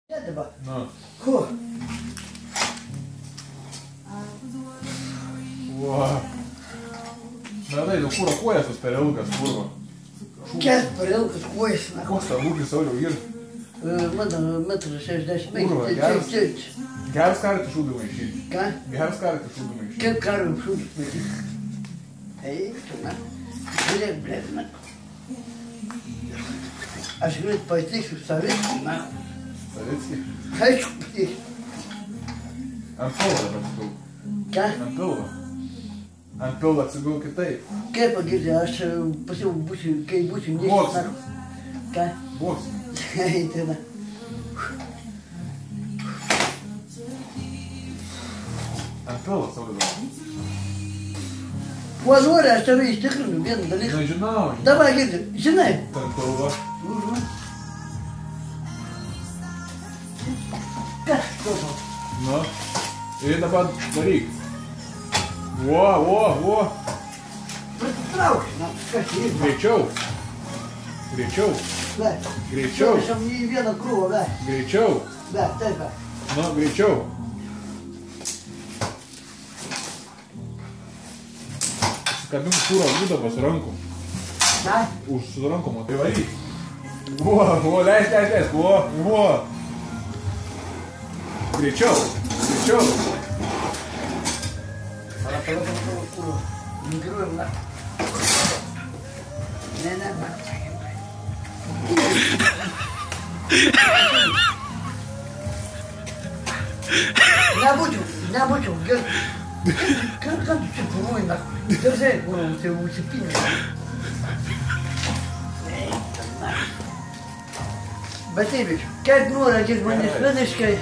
dabar. Nu. Ko? Wow. Melai, nu kūro kojas tas per ilgas, kurva. Kiek per ilgas kojas, na. Koks tau ūgis, Sauliau, yra? Metras 65. Kurva, geras karas šūdų maišyti. Ką? Geras karas šūdų maišyti. Kiek karvių šūdus maišyti? Eik, na. Žiūrėk, blėt, na. Aš greit pateiksiu Savickį, na. Savickį? Aišku, pateiksiu. Ant pilvo dabar atsigul. Ką? Ant pilvo. Ant pilvo atsigul kitaip. Kaip pagirti, aš pasiau būsiu, kai būsiu nieks. Boksiniu. Ką? Boksiniu. Eik, na. Ant pilvo, Sauliau. Kuo nori, aš tave ištikrinu vieną dalyką. Na, žinau. Dabar girdi, žinai. Ant pilvo. Kas kalba? Nu. Ir dabar daryk. Vo. Prasitrauk, na, kas yra? Greičiau. Greičiau. Ve. Greičiau. Aš jam į vieną krūvą, ve. Greičiau. Ve, taip, ve. Nu, greičiau. Kabink kūro būdamas rankų. Na? Už su rankom, o tai varyk. Vo, leis. Vo. Greičiau. Pala, kūro. Nugriuojam, na. Ne, man. Nebūčiau, gerai. Ką tu čia pūruoji, na? Daržai, kūro, tai užsipinė. Bet taip, kaip nori, tik manęs visiškai